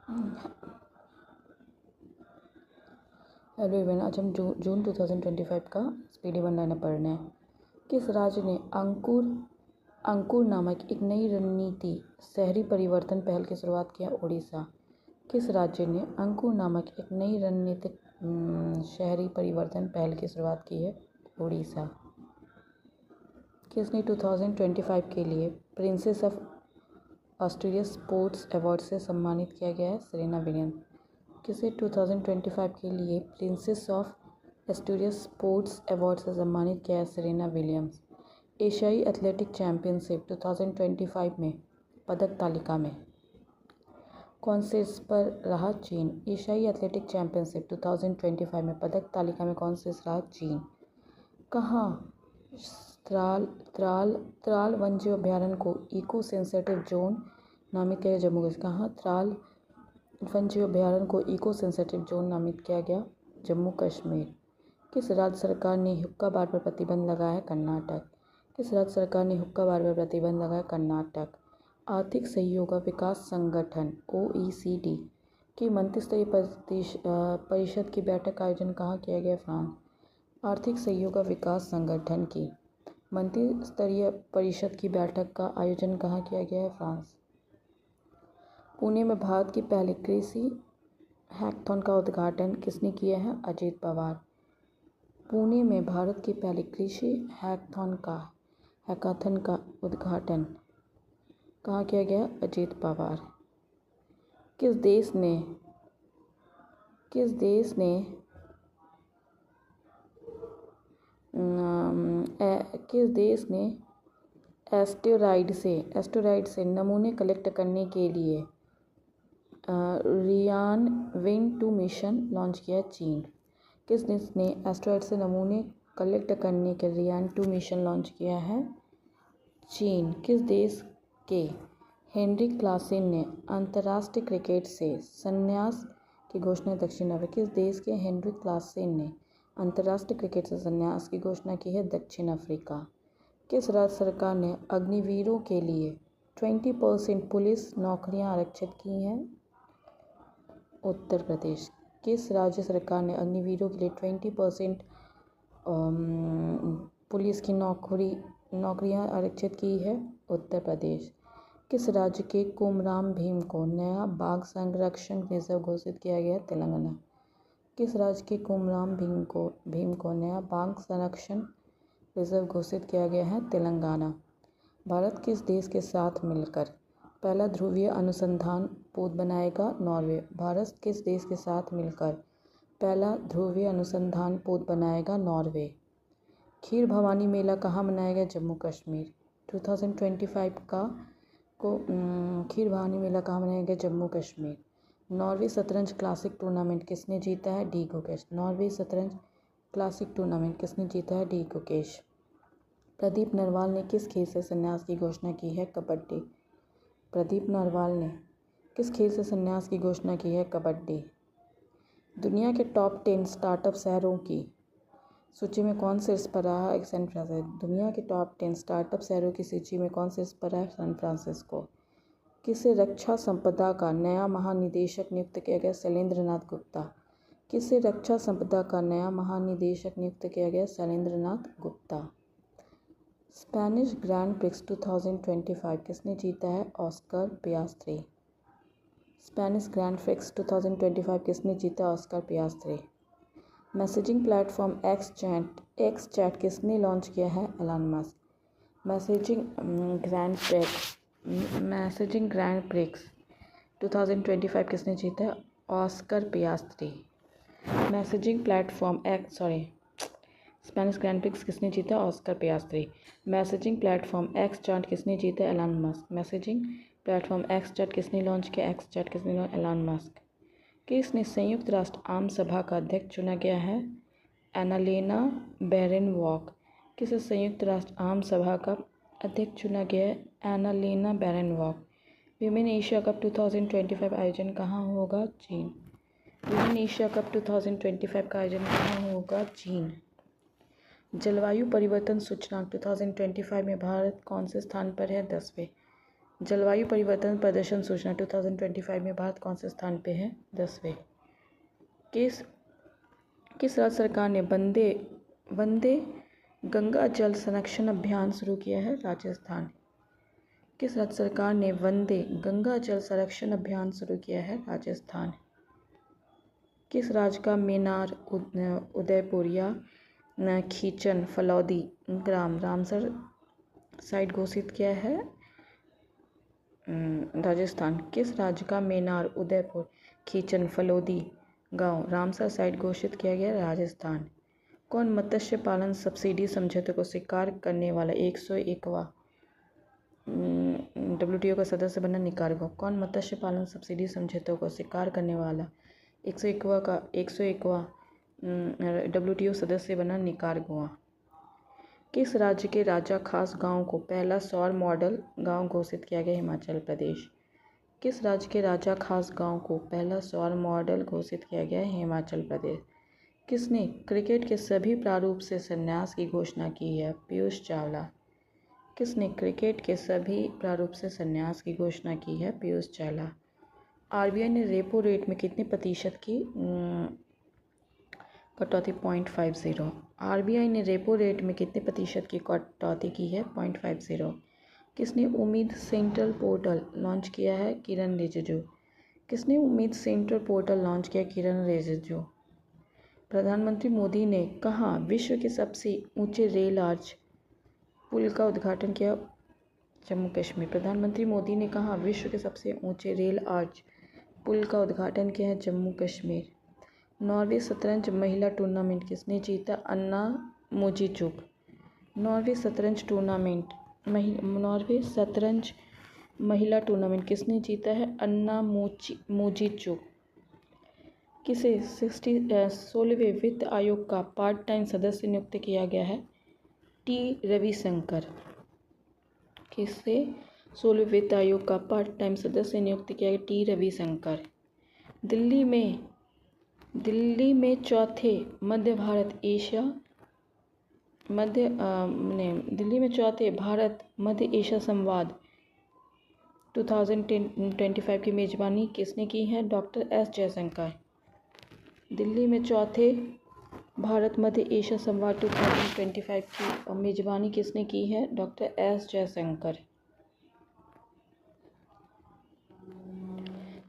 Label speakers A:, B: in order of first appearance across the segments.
A: Hello everyone, आज हम जून 2025 का स्पीडी वन लाइनर पढ़ रहे हैं। किस राज्य ने अंकुर नामक एक नई रणनीति शहरी परिवर्तन पहल की शुरुआत किया? उड़ीसा। किस राज्य ने अंकुर नामक एक नई रणनीतिक शहरी परिवर्तन पहल की शुरुआत की है? उड़ीसा। किसने 2025 के लिए princess of Australia sports award से सम्मानित किया गया है? Serena Williams. किसे 2025 के लिए princess of Asturias sports award से सम्मानित किया है? Serena Williams. एशियाई एथलेटिक चैंपियनशिप 2025 में पदक तालिका में कौन से शीर्ष पर रहा? चीन। एशियाई एथलेटिक चैंपियनशिप 2025 में पदक तालिका में कौन शीर्ष रहा? चीन। कहाँ त्राल वन्यजीव अभयारण्य को इको सेंसिटिव जोन नामित किया गया? जम्मू कश्मीर। कहाँ त्राल वन्यजीव अभयारण्य को इको सेंसिटिव जोन नामित किया गया? जम्मू कश्मीर। किस राज्य सरकार ने हुक्का बार पर प्रतिबंध लगाया है? कर्नाटक। किस राज्य सरकार ने हुक्का बार पर प्रतिबंध लगाया? कर्नाटक। आर्थिक सहयोग और विकास संगठन OECD की मंत्रिस्तरीय परिषद की बैठक का आयोजन कहाँ किया गया? फ्रांस। आर्थिक सहयोग और विकास संगठन की मंत्रिस्तरीय परिषद की बैठक का आयोजन कहाँ किया गया है? फ्रांस। पुणे में भारत की पहली कृषि हैकाथॉन का उद्घाटन किसने किया है? अजित पवार। पुणे में भारत की पहली कृषि हैकाथॉन का उद्घाटन कहाँ किया गया? अजित पवार। किस देश ने एस्टेरॉयड से नमूने कलेक्ट करने के लिए रियान विंग 2 मिशन लॉन्च किया? चीन। किस देश ने एस्टेरॉयड से नमूने कलेक्ट करने के रियान 2 मिशन लॉन्च किया है? चीन। किस देश के हेनरी क्लासेन ने अंतर्राष्ट्रीय क्रिकेट से संन्यास की घोषणा? दक्षिण अफ्रीका। किस देश के हेनरी क्लासेन ने अंतर्राष्ट्रीय क्रिकेट से संन्यास की घोषणा की है? दक्षिण अफ्रीका। किस राज्य सरकार ने अग्निवीरों के लिए 20% पुलिस नौकरियां आरक्षित की हैं? उत्तर प्रदेश। किस राज्य सरकार ने अग्निवीरों के लिए 20% पुलिस की नौकरियां आरक्षित की है? उत्तर प्रदेश। किस राज्य के कोमराम भीम को नया बाघ संरक्षण रिजर्व घोषित किया गया? तेलंगाना। किस राज्य के कोमराम भीम को नया बाघ संरक्षण रिजर्व घोषित किया गया है? तेलंगाना। भारत किस देश के साथ मिलकर पहला ध्रुवीय अनुसंधान पोत बनाएगा? नॉर्वे। भारत किस देश के साथ मिलकर पहला ध्रुवीय अनुसंधान पोत बनाएगा? नॉर्वे। खीर भवानी मेला कहाँ मनाया गया? जम्मू कश्मीर। 2025 खीर भवानी मेला कहाँ मनाया गया? जम्मू कश्मीर। नॉर्वे शतरंज क्लासिक टूर्नामेंट किसने जीता है? डी गुकेश। नॉर्वे शतरंज क्लासिक टूर्नामेंट किसने जीता है? डी गुकेश। प्रदीप नरवाल ने किस खेल से संन्यास की घोषणा की है? कबड्डी। प्रदीप नरवाल ने किस खेल से संन्यास की घोषणा की है? कबड्डी। दुनिया के टॉप 10 स्टार्टअप शहरों की सूची में कौन शीर्ष पर रहा है? San Francisco. दुनिया के टॉप 10 स्टार्टअप शहरों की सूची में कौन शीर्ष पर है? San Francisco. किसे रक्षा संपदा का नया महानिदेशक नियुक्त किया गया? शैलेंद्र नाथ गुप्ता। किसे रक्षा संपदा का नया महानिदेशक नियुक्त किया गया? Shailendra Nath Gupta. Spanish Grand Prix 2025 किसने जीता है? Oscar Piastri. Spanish Grand Prix 2025 किसने जीता? Oscar Piastri. Messaging platform X Chat किसने लॉन्च किया है? Elon Musk. Messaging Grand Prix 2025 किसने जीता है? Oscar Piastri. Spanish Grand Prix किसने जीता? Oscar Piastri. Messaging platform X Chat किसने जीता? Elon Musk. Messaging platform X Chat किसने लॉन्च किया? एक्स चैट किसने लॉन्च? Elon Musk. किसने संयुक्त राष्ट्र आम सभा का अध्यक्ष चुना गया है? एनालेना बैरेनवॉक। किसे संयुक्त राष्ट्र आम सभा का अध्यक्ष चुना गया है? एनालेना बैरेनवॉक। विमेन एशिया कप 2025 आयोजन कहाँ होगा? चीन। विमेन एशिया कप 2025 का आयोजन कहाँ होगा? चीन। जलवायु परिवर्तन सूचकांक 2025 में भारत कौन से स्थान पर है? 10वें। जलवायु परिवर्तन प्रदर्शन सूचना 2025 में भारत कौन से स्थान पे है? 10वें। किस राज्य सरकार ने वंदे गंगा जल संरक्षण अभियान शुरू किया है? राजस्थान। किस राज्य सरकार ने वंदे गंगा जल संरक्षण अभियान शुरू किया है? राजस्थान। किस राज्य का मेनार उदयपुर या खीचन फलौदी ग्राम रामसर साइट घोषित किया है? राजस्थान। किस राज्य का मेनार उदयपुर खीचन फलौदी गांव रामसर साइट घोषित किया गया? राजस्थान। कौन मत्स्य पालन सब्सिडी समझौते को स्वीकार करने वाला 101वां WTO का सदस्य बना? निकारागुआ। कौन मत्स्य पालन सब्सिडी समझौते को स्वीकार करने वाला 101वां WTO सदस्य बना? निकारागुआ। किस राज्य के राजा खास गांव को पहला सौर मॉडल गांव घोषित किया गया? हिमाचल प्रदेश। किस राज्य के राजा खास गांव को पहला सौर मॉडल घोषित किया गया? हिमाचल प्रदेश। किसने क्रिकेट के सभी प्रारूप से संन्यास की घोषणा की है? पीयूष चावला। किसने क्रिकेट के सभी प्रारूप से संन्यास की घोषणा की है? पीयूष चावला। RBI ने रेपो रेट में कितने प्रतिशत की कटौती? 0.50। RBI ने रेपो रेट में कितने प्रतिशत की कटौती की है? 0.50। किसने उम्मीद सेंट्रल पोर्टल लॉन्च किया है? किरण रिजिजू। किसने उम्मीद सेंट्रल पोर्टल लॉन्च किया? किरण रिजिजू। प्रधानमंत्री मोदी ने कहाँ विश्व के सबसे ऊंचे रेल आर्च पुल का उद्घाटन किया? जम्मू कश्मीर। प्रधानमंत्री मोदी ने कहाँ विश्व के सबसे ऊंचे रेल आर्च पुल का उद्घाटन किया है? जम्मू कश्मीर। नॉर्वे शतरंज महिला टूर्नामेंट किसने जीता? अन्ना मोजीचुक। नॉर्वे शतरंज महिला टूर्नामेंट किसने जीता है? अन्ना मोजीचुक। किसे 16वें वित्त आयोग का पार्ट टाइम सदस्य नियुक्त किया गया है? टी रविशंकर। किसे 16वें वित्त आयोग का पार्ट टाइम सदस्य नियुक्त किया गया? टी रविशंकर। दिल्ली में चौथे भारत मध्य एशिया संवाद 2025 की मेजबानी किसने की है? Doctor S Jaishankar. दिल्ली में चौथे भारत मध्य एशिया संवाद 2025 की मेजबानी किसने की है? Doctor S Jaishankar.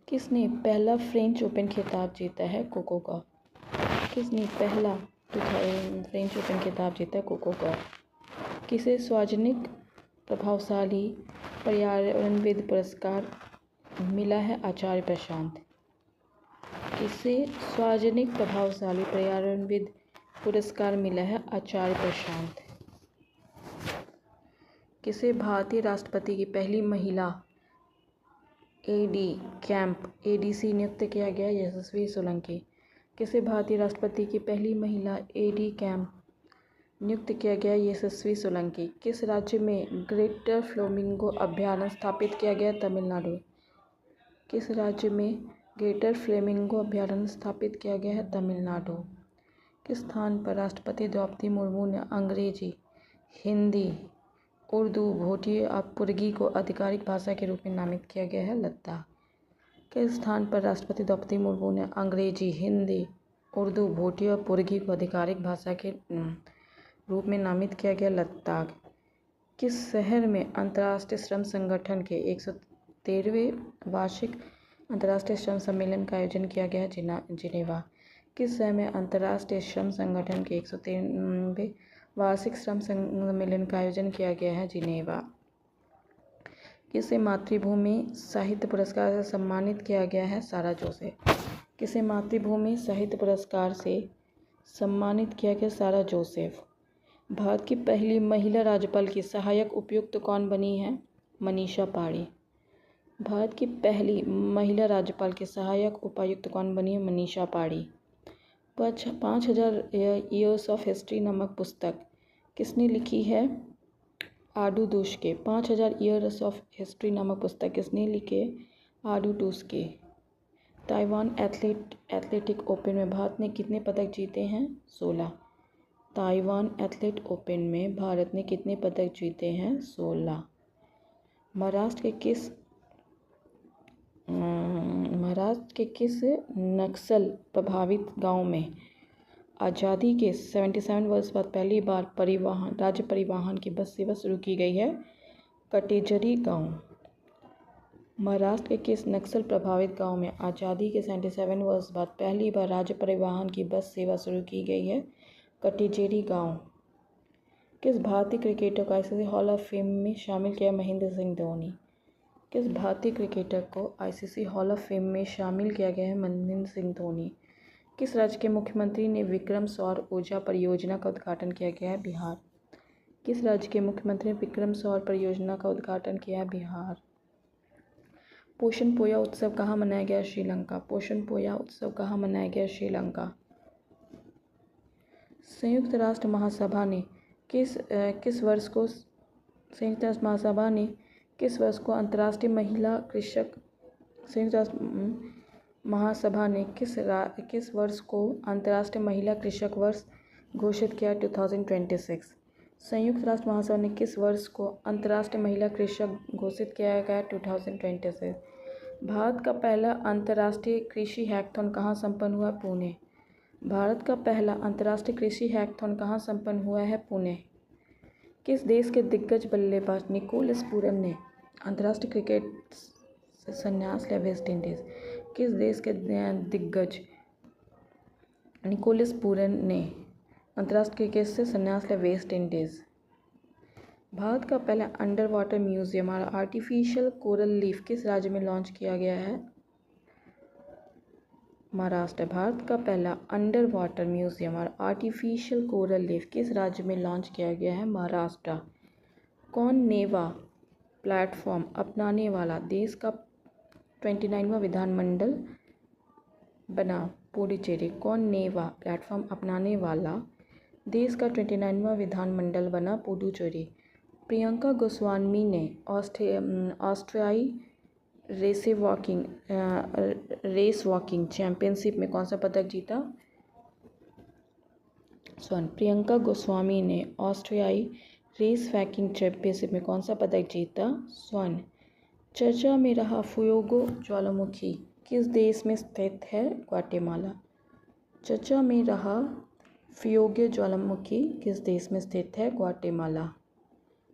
A: किसने पहला फ्रेंच ओपन खिताब जीता है? कोको का। किसने पहला फ्रेंच ओपन खिताब जीता है? कोको का। किसे सार्वजनिक प्रभावशाली पर्यावरणविद पुरस्कार मिला है? आचार्य प्रशांत। किसे सार्वजनिक प्रभावशाली पर्यावरणविद पुरस्कार मिला है? आचार्य प्रशांत। किसे भारतीय राष्ट्रपति की पहली महिला ADC नियुक्त किया गया? यशस्वी सोलंकी। किसे भारतीय राष्ट्रपति की पहली महिला AD नियुक्त किया गया? यशस्वी सोलंकी। किस राज्य में ग्रेटर फ्लेमिंगो अभयारण्य स्थापित किया गया? तमिलनाडु। किस राज्य में ग्रेटर फ्लेमिंगो अभयारण्य स्थापित किया गया है? तमिलनाडु। किस स्थान पर राष्ट्रपति द्रौपदी मुर्मू ने अंग्रेजी, हिंदी, उर्दू, भूटिया और पुर्गी को आधिकारिक भाषा के रूप में नामित किया गया है? लद्दाख। किस स्थान पर राष्ट्रपति द्रौपदी मुर्मू ने अंग्रेजी, हिंदी, उर्दू, भूटिया और पुर्गी को आधिकारिक भाषा के रूप में नामित किया गया? लद्दाख। किस शहर में अंतर्राष्ट्रीय श्रम संगठन के 113वें वार्षिक अंतर्राष्ट्रीय श्रम सम्मेलन का आयोजन किया गया है? जिनेवा। किस शहर में अंतर्राष्ट्रीय श्रम संगठन के 113वें वार्षिक श्रम सम्मेलन का आयोजन किया गया है? जिनेवा। किसे मातृभूमि साहित्य पुरस्कार से सम्मानित किया गया है? सारा जोसेफ। किसे मातृभूमि साहित्य पुरस्कार से सम्मानित किया गया? सारा जोसेफ। भारत की पहली महिला राज्यपाल की सहायक उपायुक्त कौन बनी है? मनीषा पांडे। भारत की पहली महिला राज्यपाल की सहायक उपायुक्त कौन बनी है? Manisha Pande. 5000 years of history नामक पुस्तक किसने लिखी है? आडू डुस्के। 5000 ईयर्स ऑफ हिस्ट्री नामक पुस्तक किसने लिखी है? आडू डुस्के। ताइवान एथलेटिक ओपन में भारत ने कितने पदक जीते हैं? 16। ताइवान एथलेटिक ओपन में भारत ने कितने पदक जीते हैं? 16। महाराष्ट्र के किस नक्सल प्रभावित गांव में आज़ादी के 77 वर्ष बाद पहली बार राज्य परिवहन की बस सेवा शुरू की गई है? कटेजरी गांव। महाराष्ट्र के किस नक्सल प्रभावित गांव में आज़ादी के 77 वर्ष बाद पहली बार राज्य परिवहन की बस सेवा शुरू की गई है? कटेजेरी गांव। किस भारतीय क्रिकेटर को आईसीसी हॉल ऑफ फेम में शामिल किया महेंद्र सिंह धोनी? किस भारतीय क्रिकेटर को आईसीसी हॉल ऑफ फेम में शामिल किया गया है? महेंद्र सिंह धोनी। किस राज्य के मुख्यमंत्री ने विक्रम सौर ऊर्जा परियोजना का उद्घाटन किया गया है? बिहार। किस राज्य के मुख्यमंत्री ने विक्रम सौर परियोजना का उद्घाटन किया है? बिहार। पोषण पोया उत्सव कहाँ मनाया गया? श्रीलंका। पोषण पोया उत्सव कहाँ मनाया गया? श्रीलंका। संयुक्त राष्ट्र महासभा ने किस वर्ष को अंतर्राष्ट्रीय महिला कृषक संयुक्त राष्ट्र महासभा ने किस वर्ष को अंतर्राष्ट्रीय महिला कृषक वर्ष घोषित किया? 2026। संयुक्त राष्ट्र महासभा ने किस वर्ष को अंतर्राष्ट्रीय महिला कृषक घोषित किया गया? 2026। भारत का पहला अंतर्राष्ट्रीय कृषि हैकाथॉन कहाँ संपन्न हुआ? पुणे। भारत का पहला अंतर्राष्ट्रीय कृषि हैकाथॉन कहाँ संपन्न हुआ है? पुणे। किस देश के दिग्गज बल्लेबाज निकोलस पूरन ने अंतर्राष्ट्रीय क्रिकेट से संन्यास लिया? West Indies. किस देश के दिग्गज निकोलस पूरन ने अंतर्राष्ट्रीय क्रिकेट से संन्यास लिया? West Indies. भारत का पहला अंडर वाटर म्यूजियम और आर्टिफिशियल कोरल लीफ किस राज्य में लॉन्च किया गया है? महाराष्ट्र। भारत का पहला अंडर वाटर म्यूजियम और आर्टिफिशियल कोरल लीफ किस राज्य में लॉन्च किया गया है? महाराष्ट्र। कौन नेवा प्लेटफॉर्म अपनाने वाला देश का 29वां विधानमंडल बना? पुडुचेरी। कौन नेवा प्लेटफॉर्म अपनाने वाला देश का 29वां विधानमंडल बना? पुडुचेरी। प्रियंका गोस्वामी ने ऑस्ट्रियाई रेस वॉकिंग चैंपियनशिप में कौन सा पदक जीता? स्वर्ण। प्रियंका गोस्वामी ने ऑस्ट्रियाई रेस वॉकिंग चैंपियनशिप में कौन सा पदक जीता? स्वर्ण। चर्चा में रहा फ्यूगो ज्वालामुखी किस देश में स्थित है? ग्वाटेमाला। चर्चा में रहा फ्यूगो ज्वालामुखी किस देश में स्थित है? ग्वाटेमाला।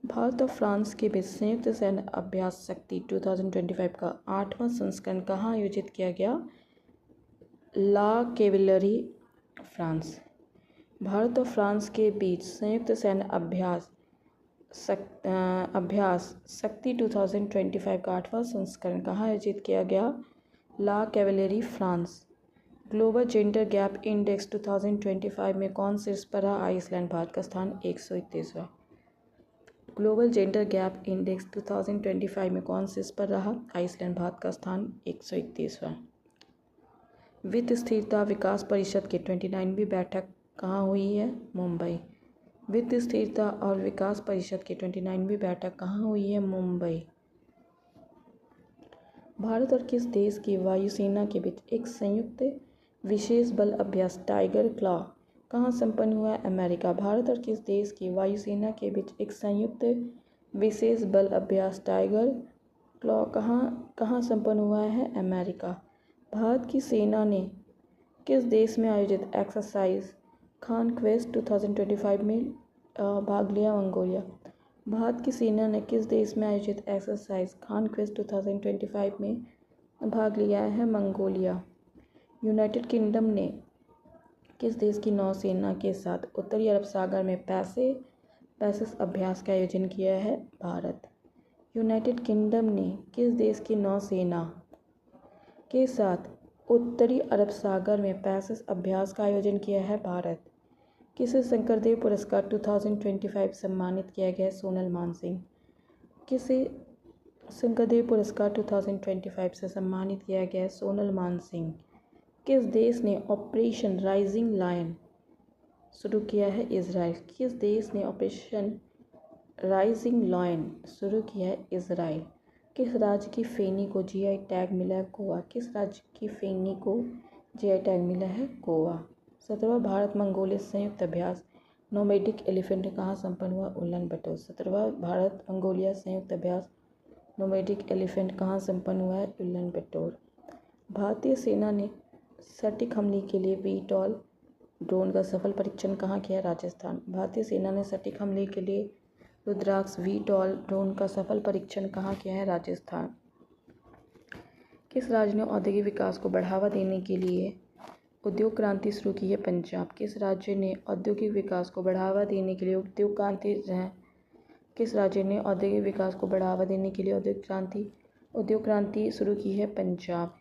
A: भारत और फ्रांस के बीच संयुक्त सैन्य अभ्यास शक्ति 2025 का 8वां संस्करण कहाँ आयोजित किया गया? La Cavalerie, France. भारत और फ्रांस के बीच संयुक्त सैन्य अभ्यास शक्ति 2025 का 8वां संस्करण कहाँ आयोजित किया गया? La Cavalerie, France. Global gender gap index 2025 में कौन शीर्ष पर रहा? आइसलैंड। भारत का स्थान 131वां। ग्लोबल जेंडर गैप इंडेक्स 2025 में कौन शीर्ष पर रहा? आइसलैंड। भारत का स्थान 131वां। वित्त स्थिरता विकास परिषद की 29वीं बैठक कहाँ हुई है? मुंबई। वित्त स्थिरता और विकास परिषद की 29वीं बैठक कहाँ हुई है? मुंबई। भारत और किस देश की वायुसेना के बीच एक संयुक्त विशेष बल अभ्यास टाइगर क्लॉ कहाँ संपन्न हुआ है? अमेरिका। भारत और किस देश की वायुसेना के बीच एक संयुक्त विशेष बल अभ्यास टाइगर क्लॉ कहाँ संपन्न हुआ है? अमेरिका। भारत की सेना ने किस देश में आयोजित एक्सरसाइज कॉन्क्वेस्ट 2025 में भाग लिया? मंगोलिया। भारत की सेना ने किस देश में आयोजित एक्सरसाइज कॉन्क्वेस्ट 2025 में भाग लिया है? मंगोलिया। यूनाइटेड किंगडम ने किस देश की नौसेना के साथ उत्तरी अरब सागर में पैसेज अभ्यास का आयोजन किया है? भारत। यूनाइटेड किंगडम ने किस देश की नौसेना के साथ उत्तरी अरब सागर में पैसेज अभ्यास का आयोजन किया है? भारत। किसे शंकरदेव पुरस्कार 2025 सम्मानित किया गया? सोनल मानसिंह। किसे शंकरदेव पुरस्कार 2025 से सम्मानित किया गया? सोनल मानसिंह। किस देश ने ऑपरेशन राइजिंग लायन शुरू किया है? इजराइल। किस देश ने ऑपरेशन राइजिंग लायन शुरू किया है? इजराइल। किस राज्य की फेनी को जीआई टैग मिला है? गोवा। किस राज्य की फेनी को जीआई टैग मिला है? गोवा। 17वां भारत मंगोलिया संयुक्त अभ्यास नोमैडिक एलिफेंट कहाँ संपन्न हुआ? उलन बटोर। 17वां भारत मंगोलिया संयुक्त अभ्यास नोमैडिक एलिफेंट कहाँ संपन्न हुआ है? उल्लानबटोर। भारतीय सेना ने सटीक हमले के लिए VTOL ड्रोन का सफल परीक्षण कहाँ किया? राजस्थान। भारतीय सेना ने सटीक हमले के लिए रुद्राक्ष VTOL ड्रोन का सफल परीक्षण कहाँ किया है? राजस्थान। किस राज्य ने औद्योगिक विकास को बढ़ावा देने के लिए उद्योग क्रांति शुरू की है? पंजाब। किस राज्य ने औद्योगिक विकास को बढ़ावा देने के लिए उद्योग क्रांति शुरू की है? पंजाब।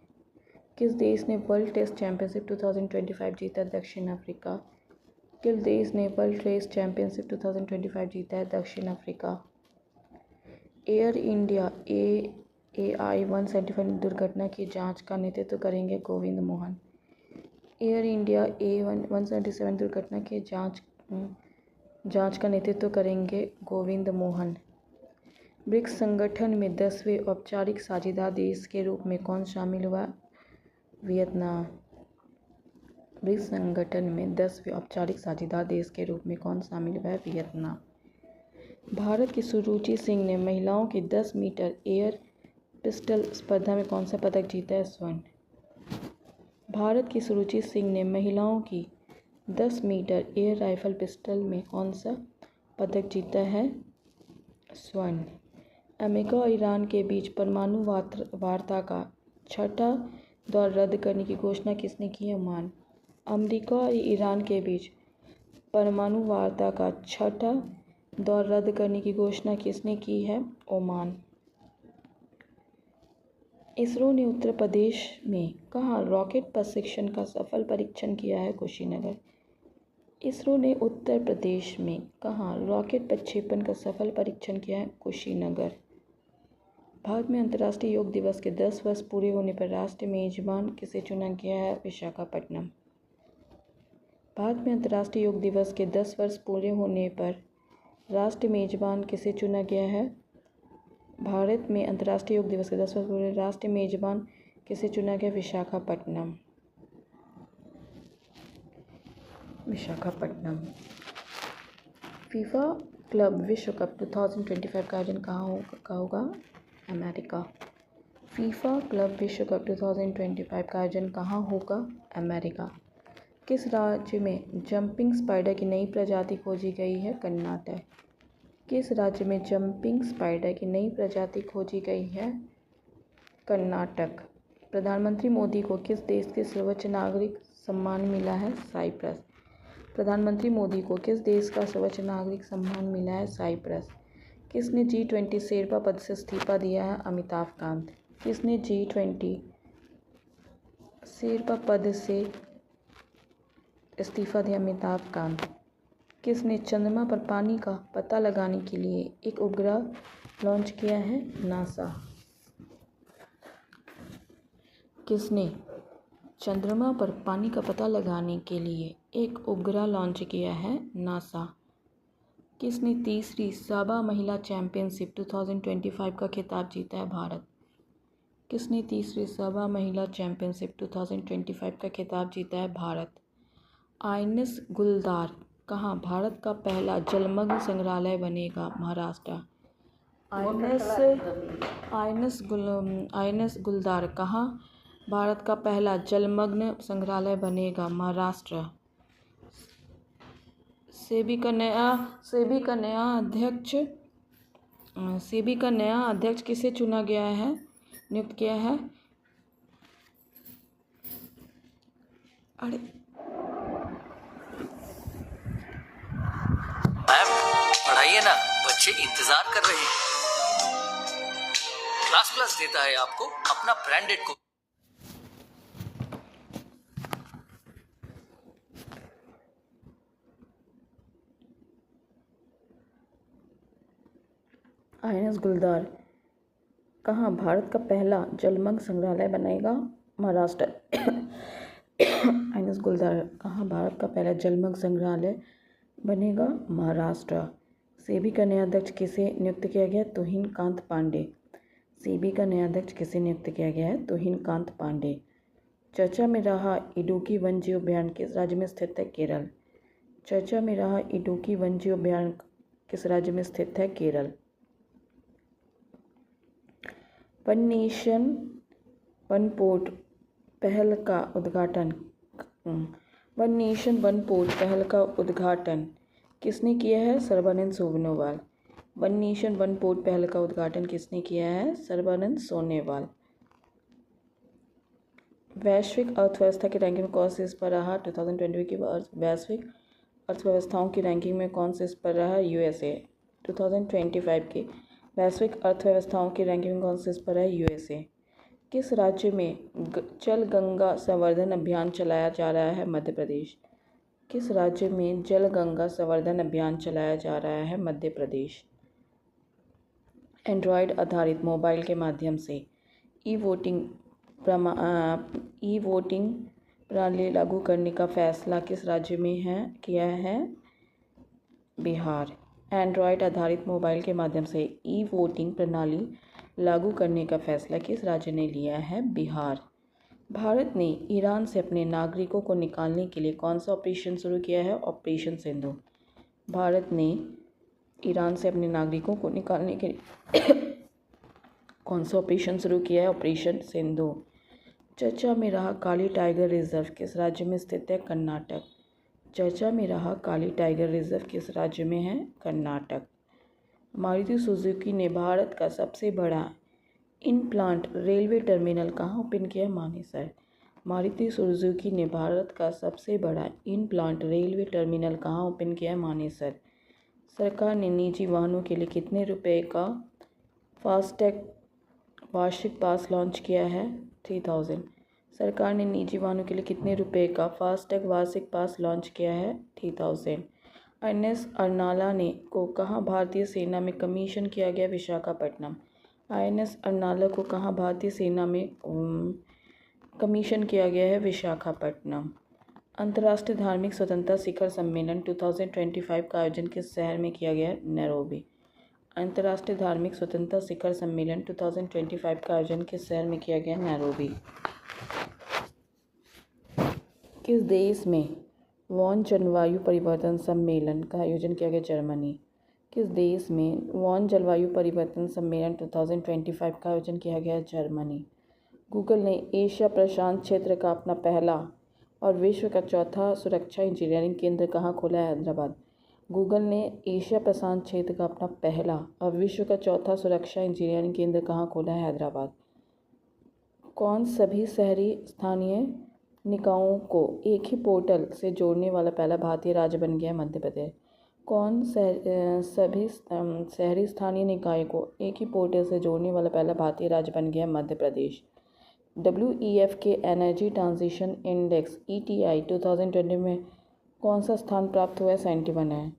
A: किस देश ने वर्ल्ड टेस्ट चैंपियनशिप 2025 जीता? दक्षिण अफ्रीका। किस देश ने वर्ल्ड टेस्ट चैंपियनशिप 2025 जीता है? दक्षिण अफ्रीका। एयर इंडिया AI 175 दुर्घटना की जांच का नेतृत्व करेंगे Govind Mohan. Air India A177 दुर्घटना की जांच का नेतृत्व करेंगे गोविंद मोहन। ब्रिक्स संगठन में 10वें औपचारिक साझेदार देश के रूप में कौन शामिल हुआ? वियतनाम। ब्रिक्स संगठन में 10वें औपचारिक साझेदार देश के रूप में कौन शामिल हुआ है? वियतनाम। भारत की सुरुचि सिंह ने महिलाओं की 10 मीटर एयर पिस्टल स्पर्धा में कौन सा पदक जीता है? स्वर्ण। भारत की सुरुचि सिंह ने महिलाओं की 10 मीटर एयर राइफल पिस्टल में कौन सा पदक जीता है? स्वर्ण। अमेरिका और ईरान के बीच परमाणु वार्ता का छठा दौर रद्द करने की घोषणा किसने की है? ओमान। अमेरिका और ईरान के बीच परमाणु वार्ता का छठा दौर रद्द करने की घोषणा किसने की है? ओमान। इसरो ने उत्तर प्रदेश में कहाँ रॉकेट प्रशिक्षण का सफल परीक्षण किया है? कुशीनगर। इसरो ने उत्तर प्रदेश में कहाँ रॉकेट प्रक्षेपण का सफल परीक्षण किया है? कुशीनगर। भारत में अंतर्राष्ट्रीय योग दिवस के 10 वर्ष पूरे होने पर राष्ट्रीय मेजबान किसे चुना गया है? विशाखापट्टनम। भारत में अंतर्राष्ट्रीय योग दिवस के 10 वर्ष पूरे होने पर राष्ट्रीय मेजबान किसे चुना गया है? भारत में अंतर्राष्ट्रीय योग दिवस के 10 वर्ष पूरे राष्ट्रीय मेजबान किसे चुना गया? विशाखापट्टनम। फीफा क्लब विश्व कप 2025 का आयोजन कहाँ होगा? अमेरिका। फीफा क्लब विश्व कप 2025 का आयोजन कहाँ होगा? अमेरिका। किस राज्य में जंपिंग स्पाइडर की नई प्रजाति खोजी गई है? कर्नाटक। किस राज्य में जंपिंग स्पाइडर की नई प्रजाति खोजी गई है? कर्नाटक। प्रधानमंत्री मोदी को किस देश के सर्वोच्च नागरिक सम्मान मिला है? साइप्रस। प्रधानमंत्री मोदी को किस देश का सर्वोच्च नागरिक सम्मान मिला है? साइप्रस। किसने G20 शेरपा पद से इस्तीफा दिया है? अमिताभ कांत। किसने G20 शेरपा पद से इस्तीफा दिया? अमिताभ कांत। किसने चंद्रमा पर पानी का पता लगाने के लिए एक उपग्रह लॉन्च किया है? नासा। किसने चंद्रमा पर पानी का पता लगाने के लिए एक उपग्रह लॉन्च किया है? नासा। किसने तीसरी साबा महिला चैंपियनशिप 2025 का खिताब जीता है? भारत। किसने तीसरी साबा महिला चैंपियनशिप 2025 का खिताब जीता है? भारत। आइनस गुलदार कहाँ भारत का पहला जलमग्न संग्रहालय बनेगा? महाराष्ट्र। आइनस गुलदार कहाँ भारत का पहला जलमग्न संग्रहालय बनेगा? महाराष्ट्र। सेबी का नया अध्यक्ष किसे चुना गया है? नियुक्त किया है?
B: पढ़ाइए ना, बच्चे इंतजार कर रहे हैं। क्लास प्लस देता है आपको अपना ब्रांडेड को।
A: आइनस गुलदार कहाँ भारत का पहला जलमग्न संग्रहालय बनाएगा? महाराष्ट्र। आइनस गुलदार कहाँ भारत का पहला जलमग्न संग्रहालय बनेगा? महाराष्ट्र। सेबी का नया अध्यक्ष किसे नियुक्त किया गया? तुहिन कांत पांडे। सेबी का नया अध्यक्ष किसे नियुक्त किया गया है? तुहिन कांत पांडे। चर्चा में रहा इडुक्की वन्यजीव अभयारण्य किस राज्य में स्थित है? केरल। चर्चा में रहा इडुक्की वन्यजीव अभयारण्य किस राज्य में स्थित है? Kerala. One nation one port पहल का उद्घाटन वन नेशन वन पोर्ट पहल का उद्घाटन किसने किया है? Sarbananda Sonowal. One nation one port पहल का उद्घाटन किसने किया है? सर्बानंद सोनोवाल। वैश्विक अर्थव्यवस्था की रैंकिंग में कौन से इस पर रहा? 2020 की वैश्विक अर्थव्यवस्थाओं की रैंकिंग में कौन से इस पर रहा? यूएसए। 2025 की वैश्विक अर्थव्यवस्थाओं की रैंकिंग में कौन से इस पर है? यूएसए। किस राज्य में जल गंगा संवर्धन अभियान चलाया जा रहा है? मध्य प्रदेश। किस राज्य में जल गंगा संवर्धन अभियान चलाया जा रहा है? मध्य प्रदेश। एंड्रॉयड आधारित मोबाइल के माध्यम से ई वोटिंग प्रणाली लागू करने का फैसला किस राज्य में किया है? बिहार। एंड्रॉयड आधारित मोबाइल के माध्यम से ई वोटिंग प्रणाली लागू करने का फैसला किस राज्य ने लिया है? बिहार। भारत ने ईरान से अपने नागरिकों को निकालने के लिए कौन सा ऑपरेशन शुरू किया है? ऑपरेशन सिंधु। भारत ने ईरान से अपने नागरिकों को निकालने के लिए कौन सा ऑपरेशन शुरू किया है? ऑपरेशन सिंधु। चर्चा में रहा काली टाइगर रिजर्व किस राज्य में स्थित है? कर्नाटक। चर्चा में रहा काली टाइगर रिजर्व किस राज्य में है? कर्नाटक। मारुति सुजुकी ने भारत का सबसे बड़ा इन प्लांट रेलवे टर्मिनल कहाँ ओपन किया? मानेसर। मारुति सुजुकी ने भारत का सबसे बड़ा इन प्लांट रेलवे टर्मिनल कहाँ ओपन किया? मानेसर। सरकार ने निजी वाहनों के लिए कितने रुपए का फास्टैग वार्षिक पास लॉन्च किया है? 3000। सरकार ने निजी वाहनों के लिए कितने रुपए का फास्टैग वार्षिक पास लॉन्च किया है? 3000। INS अर्नाला को कहाँ भारतीय सेना में कमीशन किया गया? विशाखापट्टनम। INS अर्नाला को कहाँ भारतीय सेना में कमीशन किया गया है? विशाखापट्टनम। अंतर्राष्ट्रीय धार्मिक स्वतंत्रता शिखर सम्मेलन 2025 का आयोजन किस शहर में किया गया है? नैरोबी। अंतर्राष्ट्रीय धार्मिक स्वतंत्रता शिखर सम्मेलन 2025 का आयोजन किस शहर में किया गया? नैरोबी। किस देश में वॉन जलवायु परिवर्तन सम्मेलन का आयोजन किया गया? जर्मनी। किस देश में वॉन जलवायु परिवर्तन सम्मेलन 2025 का आयोजन किया गया? जर्मनी। गूगल ने एशिया प्रशांत क्षेत्र का अपना पहला और विश्व का चौथा सुरक्षा इंजीनियरिंग केंद्र कहाँ खोला है? हैदराबाद। गूगल ने एशिया प्रशांत क्षेत्र का अपना पहला और विश्व का चौथा सुरक्षा इंजीनियरिंग केंद्र कहाँ खोला है? हैदराबाद। कौन सभी शहरी स्थानीय निकायों को एक ही पोर्टल से जोड़ने वाला पहला भारतीय राज्य बन गया? मध्य प्रदेश। कौन सभी शहरी स्थानीय निकाय को एक ही पोर्टल से जोड़ने वाला पहला भारतीय राज्य बन गया? मध्य प्रदेश। WEF के एनर्जी ट्रांजिशन इंडेक्स ETI 2020 में कौन सा स्थान प्राप्त हुआ है? 71 है।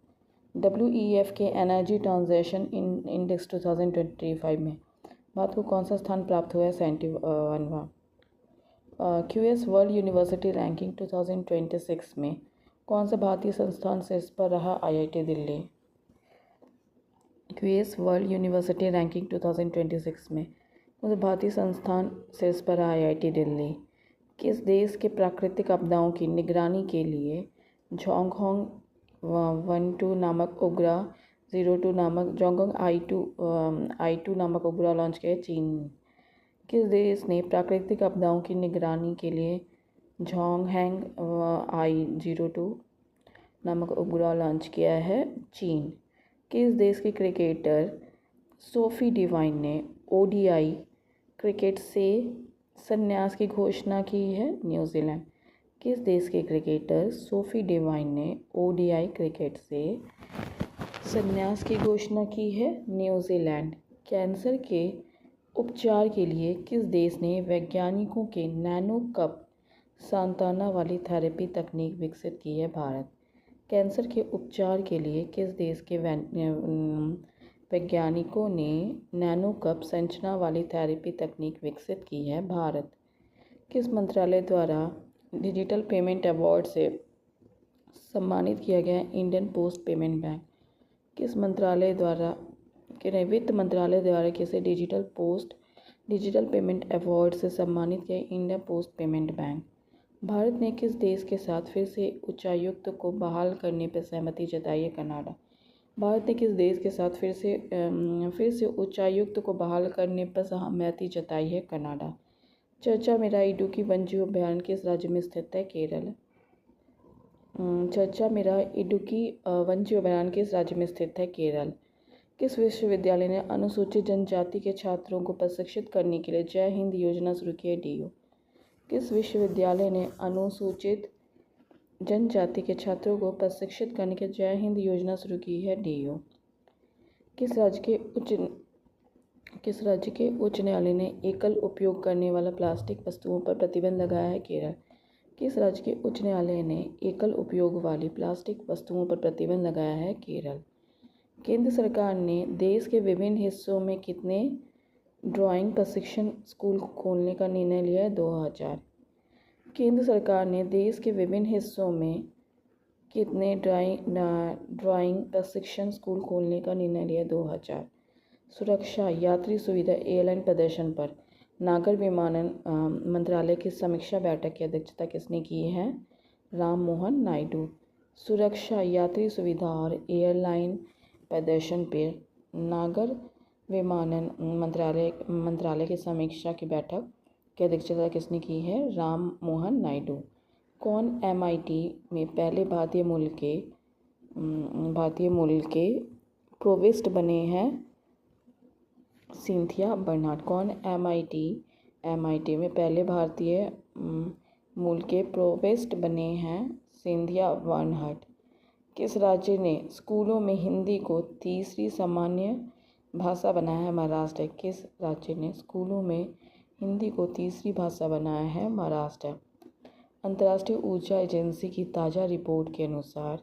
A: WEF के एनर्जी ट्रांजिशन इंडेक्स 2025 में भारत को कौन सा स्थान प्राप्त हुआ है? 71वां। QS वर्ल्ड यूनिवर्सिटी रैंकिंग 2026 में कौन सा भारतीय संस्थान शीर्ष पर रहा? IIT Delhi. QS world university ranking 2026 में कौन सा भारतीय संस्थान शीर्ष पर रहा? IIT दिल्ली। किस देश के प्राकृतिक आपदाओं की निगरानी के लिए जोंगहोंग 12 नामक उपग्रह 02 नामक जोंगहोंग I2 नामक उपग्रह लॉन्च किया? चीन। किस देश ने प्राकृतिक आपदाओं की निगरानी के लिए जोंगहोंग I02 नामक उपग्रह लॉन्च किया है? चीन। किस देश के क्रिकेटर सोफी डिवाइन ने ODI क्रिकेट से संन्यास की घोषणा की है? न्यूजीलैंड। किस देश के क्रिकेटर सोफी डिवाइन ने ODI क्रिकेट से संन्यास की घोषणा की है? न्यूजीलैंड। कैंसर के उपचार के लिए किस देश ने वैज्ञानिकों के नैनो कप सांत्वना वाली थेरेपी तकनीक विकसित की है? भारत। कैंसर के उपचार के लिए किस देश के वैज्ञानिकों ने नैनो कप संरचना वाली थेरेपी तकनीक विकसित की है? भारत। किस मंत्रालय द्वारा डिजिटल पेमेंट अवार्ड से सम्मानित किया गया है? Indian post payment bank. किस मंत्रालय द्वारा वित्त मंत्रालय द्वारा किसे डिजिटल पेमेंट अवार्ड से सम्मानित किया? India post payment bank. Bharat ने किस देश के साथ फिर से उच्चायुक्त को बहाल करने पर सहमति जताई है? कनाडा। भारत ने किस देश के साथ फिर से उच्चायुक्त को बहाल करने पर सहमति जताई है? कनाडा। चर्चा मेरा इडुक्की वन्यजीव अभयारण्य किस राज्य में स्थित है? केरल। चर्चा मेरा इडुक्की वन्यजीव अभयारण्य किस राज्य में स्थित है? केरल। किस विश्वविद्यालय ने अनुसूचित जनजाति के छात्रों को प्रशिक्षित करने के लिए जय हिंद योजना शुरू की है? डीयू। किस विश्वविद्यालय ने अनुसूचित जनजाति के छात्रों को प्रशिक्षित करने के जय हिंद योजना शुरू की है? डीयू। किस राज्य के उच्च न्यायालय ने एकल उपयोग करने वाला प्लास्टिक वस्तुओं पर प्रतिबंध लगाया है? केरल। किस राज्य के उच्च न्यायालय ने एकल उपयोग वाली प्लास्टिक वस्तुओं पर प्रतिबंध लगाया है? केरल। केंद्र सरकार ने देश के विभिन्न हिस्सों में कितने ड्राइंग प्रशिक्षण स्कूल खोलने का निर्णय लिया है? 2000। केंद्र सरकार ने देश के विभिन्न हिस्सों में कितने ड्राइंग प्रशिक्षण स्कूल खोलने का निर्णय लिया? 2000। सुरक्षा, यात्री सुविधा, एयरलाइन प्रदर्शन पर नागर विमानन मंत्रालय की समीक्षा बैठक की अध्यक्षता किसने की है? राम मोहन नायडू। सुरक्षा, यात्री सुविधा और एयरलाइन प्रदर्शन पर नागर विमानन मंत्रालय की समीक्षा की बैठक की अध्यक्षता किसने की है? राम मोहन नायडू। कौन MIT में पहले भारतीय मूल के प्रोवेस्ट बने हैं? Cynthia Bernard. कौन MIT में पहले भारतीय मूल के प्रोवेस्ट बने हैं? Cynthia Barnard. किस राज्य ने स्कूलों में हिंदी को तीसरी सामान्य भाषा बनाया है? महाराष्ट्र। किस राज्य ने स्कूलों में हिंदी को तीसरी भाषा बनाया है? महाराष्ट्र। अंतर्राष्ट्रीय ऊर्जा एजेंसी की ताज़ा रिपोर्ट के अनुसार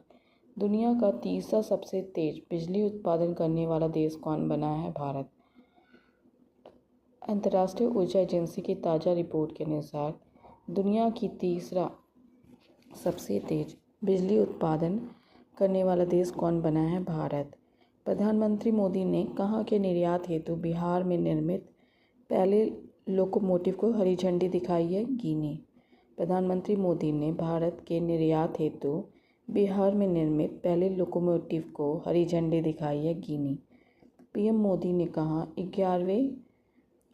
A: दुनिया का तीसरा सबसे तेज बिजली उत्पादन करने वाला देश कौन बना है? भारत। अंतर्राष्ट्रीय ऊर्जा एजेंसी की ताज़ा रिपोर्ट के अनुसार दुनिया की तीसरा सबसे तेज बिजली उत्पादन करने वाला देश कौन बना है? भारत। प्रधानमंत्री मोदी ने कहाँ के निर्यात हेतु बिहार में निर्मित पहले लोकोमोटिव को हरी झंडी दिखाई है? गिनी। प्रधानमंत्री मोदी ने भारत के निर्यात हेतु बिहार में निर्मित पहले लोकोमोटिव को हरी झंडी दिखाई है? गिनी। PM मोदी ने कहा 11वें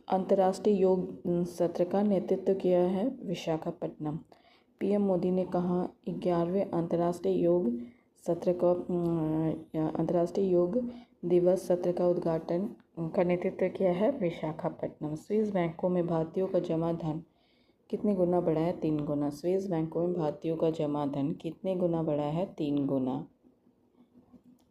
A: अंतर्राष्ट्रीय योग सत्र का नेतृत्व किया है? विशाखापट्टनम। PM मोदी ने कहा 11वें अंतर्राष्ट्रीय योग दिवस सत्र का उद्घाटन का नेतृत्व किया है? विशाखापट्टनम। स्विस बैंकों में भारतीयों का जमा धन कितने गुना बढ़ा है? 3 गुना। स्विस बैंकों में भारतीयों का जमा धन कितने गुना बढ़ा है? 3 गुना।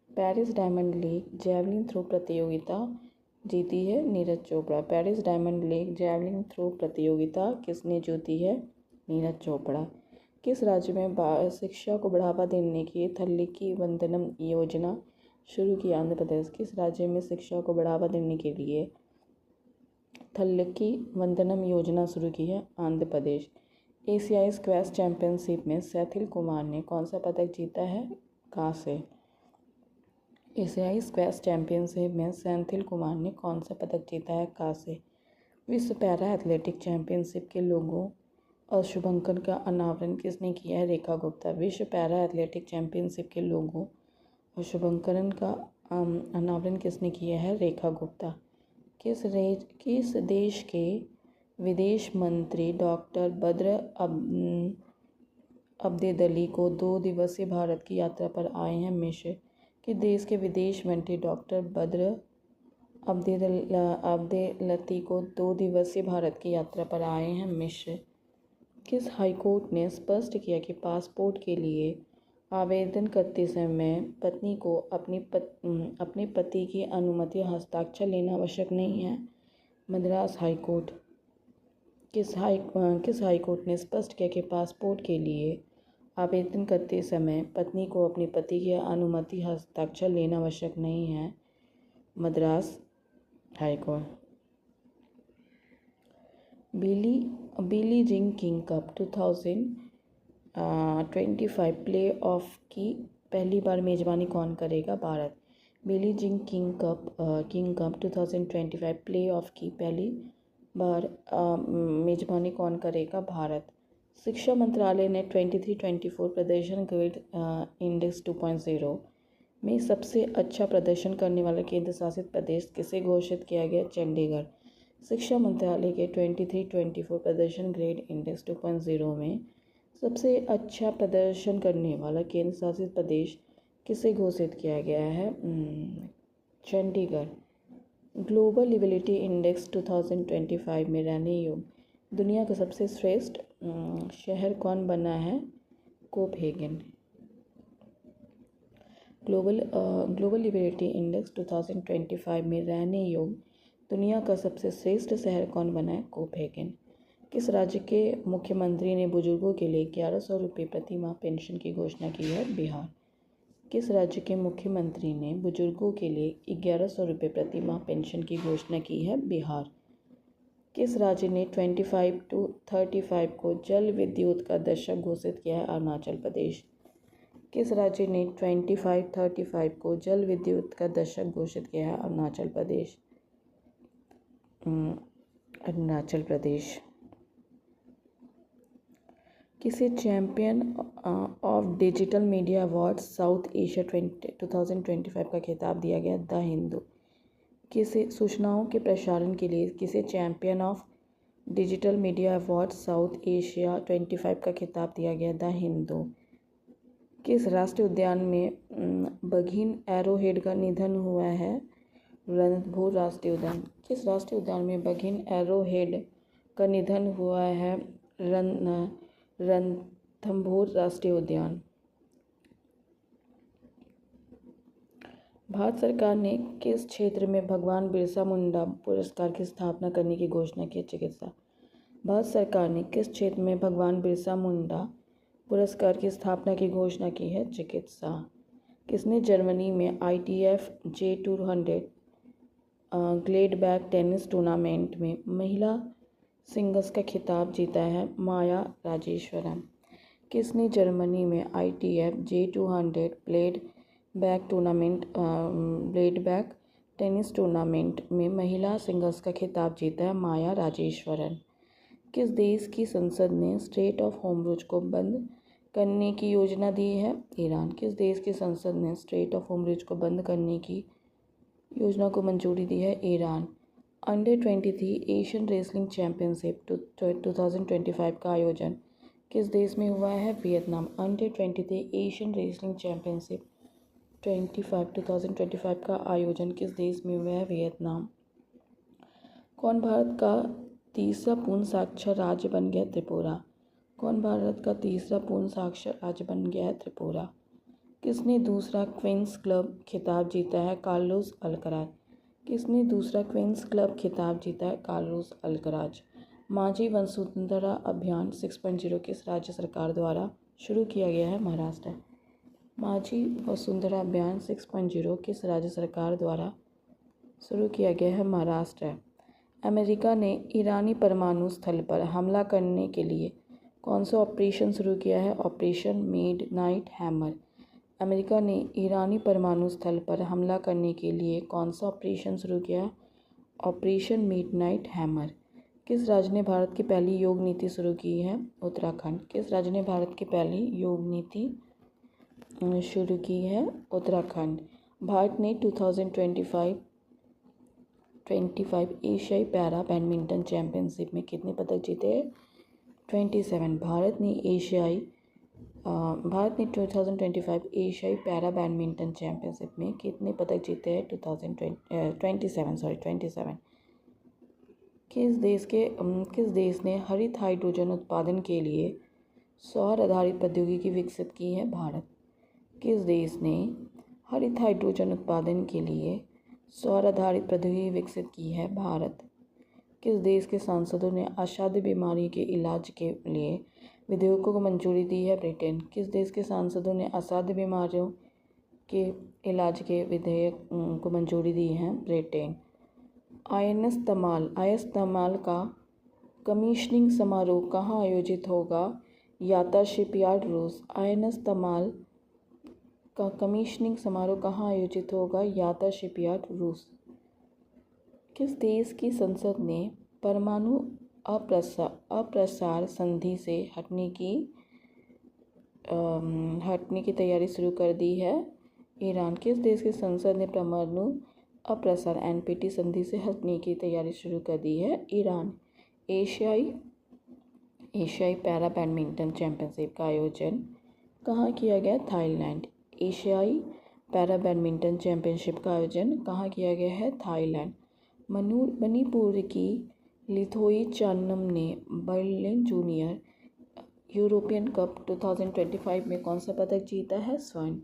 A: Paris Diamond League javelin throw प्रतियोगिता जीती है? Neeraj Chopra. Paris Diamond League javelin throw प्रतियोगिता किसने जीती है? नीरज चोपड़ा। किस राज्य में शिक्षा को बढ़ावा देने की थल्लिकी वंदनम योजना शुरू की? आंध्र प्रदेश। किस राज्य में शिक्षा को बढ़ावा देने के लिए थल्लिकी वंदनम योजना शुरू की है? आंध्र प्रदेश। एशियाई स्क्वैश चैंपियनशिप में सेथिल कुमार ने कौन सा पदक जीता है? कांस्य। एशियाई स्क्वैश चैंपियनशिप में सेथिल कुमार ने कौन सा पदक जीता है? कांस्य। विश्व पैरा एथलेटिक चैंपियनशिप के लोगों और शुभंकन का अनावरण किसने किया है? रेखा गुप्ता। विश्व पैरा एथलेटिक चैंपियनशिप के लोगों और शुभंकरण का अनावरण किसने किया है? रेखा गुप्ता। किस देश के विदेश मंत्री डॉक्टर बद्र अब्देदली को 2 दिवसीय भारत की यात्रा पर आए हैं? मिस्र। किस देश के विदेश मंत्री डॉक्टर बद्र अब्देलती को 2 दिवसीय भारत की यात्रा पर आए हैं? मिस्र। किस हाईकोर्ट ने स्पष्ट किया कि पासपोर्ट के लिए आवेदन करते समय पत्नी को अपने पति की अनुमति हस्ताक्षर लेना आवश्यक नहीं है? मद्रास हाईकोर्ट। किस हाईकोर्ट ने स्पष्ट किया कि पासपोर्ट के लिए आवेदन करते समय पत्नी को अपने पति की अनुमति हस्ताक्षर लेना आवश्यक नहीं है? Madras high court. Billie Jean King Cup 2025 play off की पहली बार मेज़बानी कौन करेगा? Bharat. Billie Jean King Cup 2025 play off की पहली बार मेज़बानी कौन करेगा? भारत। शिक्षा मंत्रालय ने 23-24 प्रदर्शन ग्रेड इंडेक्स 2.0 में सबसे अच्छा प्रदर्शन करने वाला केंद्र शासित प्रदेश किसे घोषित किया गया? चंडीगढ़। शिक्षा मंत्रालय के 23-24 प्रदर्शन ग्रेड इंडेक्स 2.0 में सबसे अच्छा प्रदर्शन करने वाला केंद्र शासित प्रदेश किसे घोषित किया गया है? चंडीगढ़। ग्लोबल लिविलिटी इंडेक्स 2025 में रहने योग्य दुनिया का सबसे श्रेष्ठ शहर कौन बना है? कोपहेगन। ग्लोबल लिविलिटी इंडेक्स 2025 में रहने योग्य दुनिया का सबसे श्रेष्ठ शहर कौन बना है? कोपहेगन। किस राज्य के मुख्यमंत्री ने बुजुर्गों के लिए 1100 रुपये प्रति माह पेंशन की घोषणा की है? बिहार। किस राज्य के मुख्यमंत्री ने बुजुर्गों के लिए 1100 रुपये प्रति माह पेंशन की घोषणा की है? बिहार। किस राज्य ने 25-35 को जल विद्युत का दशक घोषित किया है? अरुणाचल प्रदेश। किस राज्य ने 25-35 को जल विद्युत का दशक घोषित किया है? अरुणाचल प्रदेश। अरुणाचल प्रदेश। किसे champion of digital media award south Asia 2025 का खिताब दिया गया? द हिंदू। किसे सूचनाओं के प्रसारण के लिए किसे champion of digital media award south Asia 25 का खिताब दिया गया? द हिंदू। किस राष्ट्रीय उद्यान में बघिन एरोहेड का निधन हुआ है? रणथंभौर राष्ट्रीय उद्यान। किस राष्ट्रीय उद्यान में बघिन एरोहेड का निधन हुआ है? रणथंभौर राष्ट्रीय उद्यान। भारत सरकार ने किस क्षेत्र में भगवान बिरसा मुंडा पुरस्कार की स्थापना करने की घोषणा की? चिकित्सा। भारत सरकार ने किस क्षेत्र में भगवान बिरसा मुंडा पुरस्कार की स्थापना की घोषणा की है? चिकित्सा। किसने जर्मनी में ITF J200 ग्लेडबैक टेनिस टूर्नामेंट में महिला सिंगल्स का खिताब जीता है? माया राजेश्वरन। किसने जर्मनी में ITF J200 ब्लेडबैक टेनिस टूर्नामेंट में महिला सिंगल्स का खिताब जीता है? माया राजेश्वरन। किस देश की संसद ने स्ट्रेट ऑफ होर्मुज को बंद करने की योजना दी है? ईरान। किस देश की संसद ने स्ट्रेट ऑफ होर्मुज को बंद करने की योजना को मंजूरी दी है? Iran. Under 23 Asian wrestling championship 2025 का आयोजन किस देश में हुआ है? Vietnam. Under 23 Asian wrestling championship 2025 का आयोजन किस देश में हुआ है? वियतनाम। कौन भारत का तीसरा पूर्ण साक्षर राज्य बन गया? त्रिपुरा। कौन भारत का तीसरा पूर्ण साक्षर राज्य बन गया है? त्रिपुरा। किसने दूसरा क्वींस क्लब खिताब जीता है? Carlos Alcaraz. किसने दूसरा क्वींस क्लब खिताब जीता है? Carlos Alcaraz. माझी वसुंधरा अभियान 6.0 किस राज्य सरकार द्वारा शुरू किया गया है? महाराष्ट्र। माझी वसुंधरा अभियान 6.0 किस राज्य सरकार द्वारा शुरू किया गया है? महाराष्ट्र। अमेरिका ने ईरानी परमाणु स्थल पर हमला करने के लिए कौन सा ऑपरेशन शुरू किया है? Operation midnight hammer. अमेरिका ने ईरानी परमाणु स्थल पर हमला करने के लिए कौन सा ऑपरेशन शुरू किया? Operation midnight hammer. किस राज्य ने भारत की पहली योग नीति शुरू की है? उत्तराखंड। किस राज्य ने भारत की पहली योग नीति शुरू की है? उत्तराखंड। भारत ने 2025 एशियाई पैरा बैडमिंटन चैंपियनशिप में कितने पदक जीते? 27। भारत ने 2025 एशियाई पैरा बैडमिंटन चैंपियनशिप में कितने पदक जीते हैं? 27। किस देश ने हरित हाइड्रोजन उत्पादन के लिए सौर आधारित प्रौद्योगिकी विकसित की है? भारत। किस देश ने हरित हाइड्रोजन उत्पादन के लिए सौर आधारित प्रौद्योगिकी विकसित की है? भारत। किस देश के सांसदों ने असाध्य बीमारी के इलाज के लिए विधेयकों को मंजूरी दी है? ब्रिटेन। किस देश के सांसदों ने असाध्य बीमारियों के इलाज के विधेयक को मंजूरी दी है? ब्रिटेन। INS तमाल का कमीशनिंग समारोह कहाँ आयोजित होगा? याता शिपयार्ड रूस। INS तमाल का कमीशनिंग समारोह कहाँ आयोजित होगा? याता शिपयार्ड रूस। किस देश की संसद ने परमाणु अप्रसार संधि से हटने की तैयारी शुरू कर दी है? ईरान। किस देश की संसद ने परमाणु अप्रसार एनपीटी संधि से हटने की तैयारी शुरू कर दी है? ईरान। एशियाई पैरा बैडमिंटन चैंपियनशिप का आयोजन कहाँ किया गया? थाईलैंड। एशियाई पैरा बैडमिंटन चैंपियनशिप का आयोजन कहाँ किया गया है? थाईलैंड। मणिपुर की लिथोई चान्नम ने बर्लिन जूनियर यूरोपियन कप 2025 में कौन सा पदक जीता है? स्वर्ण।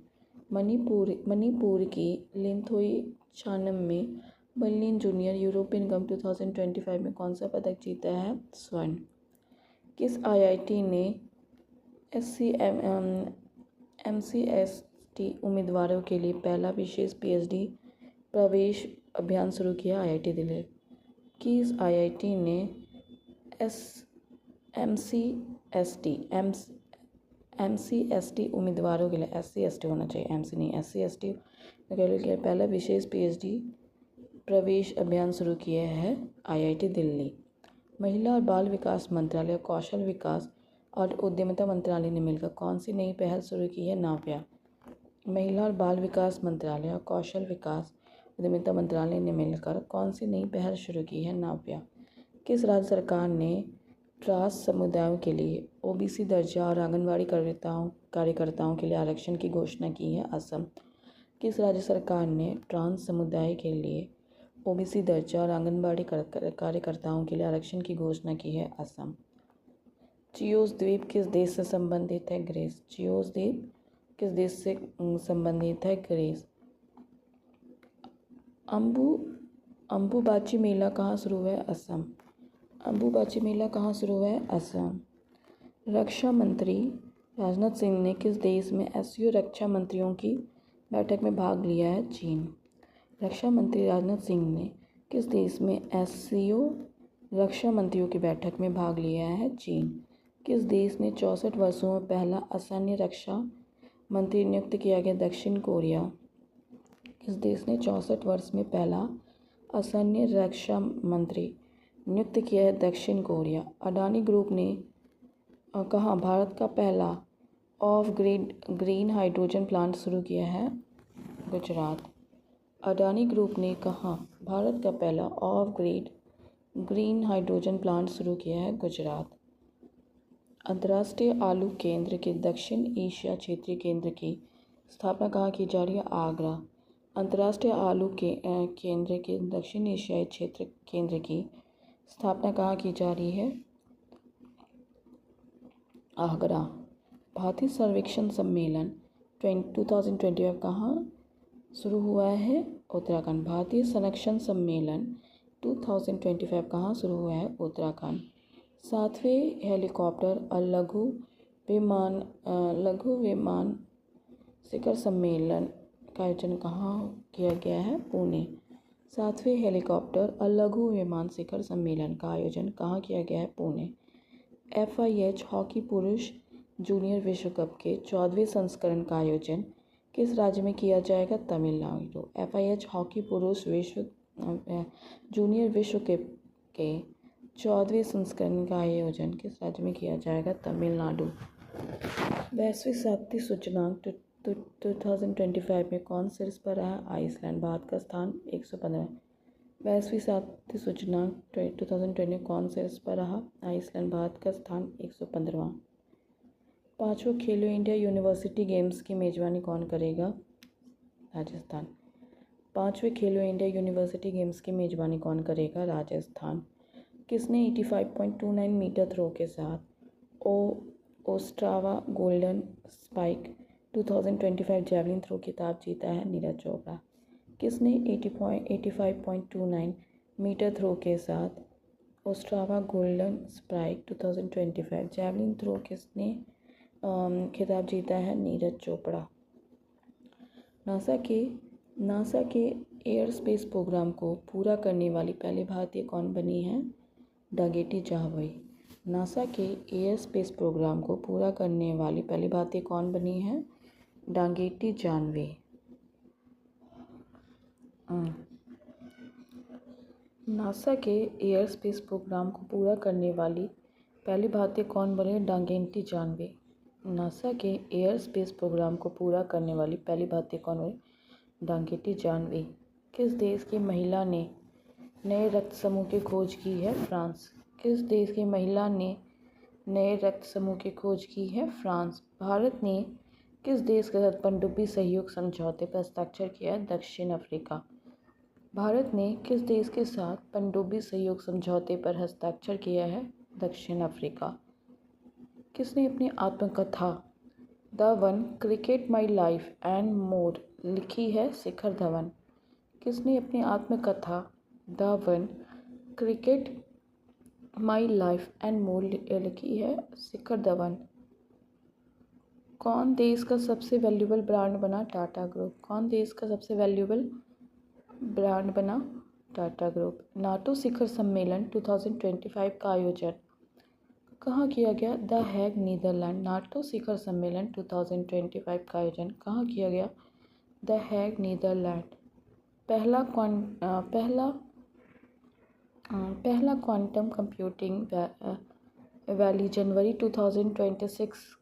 A: मणिपुर की लिथोई चान्नम में बर्लिन जूनियर यूरोपियन कप 2025 में कौन सा पदक जीता है? स्वर्ण। किस आईआईटी ने एमसीएसटी उम्मीदवारों के लिए पहला विशेष पीएचडी प्रवेश अभियान शुरू किया? आईआईटी दिल्ली। किस आईआईटी ने एमसीएसटी उम्मीदवारों के लिए SC/ST होना चाहिए, MC नहीं, SC/ST के लिए पहला विशेष पीएचडी प्रवेश अभियान शुरू किया है? आईआईटी दिल्ली। महिला और बाल विकास मंत्रालय, कौशल विकास और उद्यमिता मंत्रालय ने मिलकर कौन सी नई पहल शुरू की है? नाव्या। महिला और बाल विकास मंत्रालय और कौशल विकास उद्यमिता मंत्रालय ने मिलकर कौन सी नई पहल शुरू की है? नाव्या। किस राज्य सरकार ने ट्रांस समुदायों के लिए ओबीसी दर्जा और आंगनबाड़ी कार्यकर्ताओं के लिए आरक्षण की घोषणा की है? असम। किस राज्य सरकार ने ट्रांस समुदाय के लिए ओबीसी दर्जा और आंगनबाड़ी कार्यकर्ताओं के लिए आरक्षण की घोषणा की है? असम। चियोस द्वीप किस देश से संबंधित है? ग्रीस। चियोस द्वीप किस देश से संबंधित है? ग्रीस। अंबुबाची मेला कहाँ शुरू हुआ है? असम। अंबुबाची मेला कहाँ शुरू हुआ है? असम। रक्षा मंत्री राजनाथ सिंह ने किस देश में एससीओ रक्षा मंत्रियों की बैठक में भाग लिया है? चीन। रक्षा मंत्री राजनाथ सिंह ने किस देश में एससीओ रक्षा मंत्रियों की बैठक में भाग लिया है? चीन। किस देश ने 64 वर्षों में पहला असैन्य रक्षा मंत्री नियुक्त किया गया? दक्षिण कोरिया। किस देश ने 64 वर्ष में पहला असैन्य रक्षा मंत्री नियुक्त किया है? दक्षिण कोरिया। अडानी ग्रुप ने कहाँ भारत का पहला of grid green hydrogen plant शुरू किया है? गुजरात। अडानी ग्रुप ने कहाँ भारत का पहला of grid green hydrogen plant शुरू किया है? गुजरात। अंतर्राष्ट्रीय आलू केंद्र के दक्षिण एशिया क्षेत्रीय केंद्र की स्थापना कहाँ की जा रही है? आगरा। अंतर्राष्ट्रीय आलू केंद्र के दक्षिण एशियाई क्षेत्र केंद्र की स्थापना कहाँ की जा रही है? आगरा। भारतीय सर्वेक्षण सम्मेलन 2025 कहाँ शुरू हुआ है? उत्तराखंड। भारतीय संरक्षण सम्मेलन 2025 कहाँ शुरू हुआ है? उत्तराखंड। 7वें हेलीकॉप्टर और लघु विमान शिखर सम्मेलन का आयोजन कहाँ किया गया है? पुणे। 7वें हेलीकॉप्टर और लघु विमान शिखर सम्मेलन का आयोजन कहाँ किया गया है? पुणे। FIH हॉकी पुरुष जूनियर विश्व कप के 14वें संस्करण का आयोजन किस राज्य में किया जाएगा? तमिलनाडु। FIH हॉकी पुरुष जूनियर विश्व कप के 14वें संस्करण का आयोजन किस राज्य में किया जाएगा? तमिलनाडु। वैश्विक शांति सूचकांक 2025 में कौन शीर्ष पर रहा? आइसलैंड। भारत का स्थान 115। वैश्विक शांति सूचकांक 2020 में कौन शीर्ष पर रहा? आइसलैंड। भारत का स्थान 115वां। 5वां खेलो इंडिया यूनिवर्सिटी गेम्स की मेजबानी कौन करेगा? राजस्थान। 5वें खेलो इंडिया यूनिवर्सिटी गेम्स की मेजबानी कौन करेगा? राजस्थान। किसने 85.29 मीटर थ्रो के साथ Ostrava Golden Spike 2025 javelin throw खिताब जीता है? नीरज चोपड़ा। किसने 85.29 मीटर थ्रो के साथ Ostrava Golden Spike 2025 javelin throw किसने खिताब जीता है? नीरज चोपड़ा। नासा के एयर स्पेस प्रोग्राम को पूरा करने वाली पहली भारतीय कौन बनी है? डागेटी जावई। नासा के एयर स्पेस प्रोग्राम को पूरा करने वाली पहली भारतीय कौन बनी है? डागेटी जानवे। नासा के एयर स्पेस प्रोग्राम को पूरा करने वाली पहली भारतीय कौन बनी है? डागेटी जानवे। नासा के एयर स्पेस प्रोग्राम को पूरा करने वाली पहली भारतीय कौन हुई? डांगेटी जानवी। किस देश की महिला ने नए रक्त समूह की खोज की है? फ्रांस। किस देश की महिला ने नए रक्त समूह की खोज की है? फ्रांस। भारत ने किस देश के साथ पनडुब्बी सहयोग समझौते पर हस्ताक्षर किया है? दक्षिण अफ्रीका। भारत ने किस देश के साथ पनडुब्बी सहयोग समझौते पर हस्ताक्षर किया है? दक्षिण अफ्रीका। किसने अपनी आत्मकथा the one cricket my life and more लिखी है? शिखर धवन। किसने अपनी आत्मकथा the one cricket my life and more लिखी है? शिखर धवन। कौन देश का सबसे वैल्यूएबल ब्रांड बना? टाटा ग्रुप। कौन देश का सबसे वैल्यूएबल ब्रांड बना? टाटा ग्रुप। नाटो शिखर सम्मेलन 2025 का आयोजन कहाँ किया गया? The Hague, Netherlands. नाटो शिखर सम्मेलन 2025 का आयोजन कहाँ किया गया? The Hague, Netherlands. पहला क्वांटम कंप्यूटिंग वैली जनवरी 2026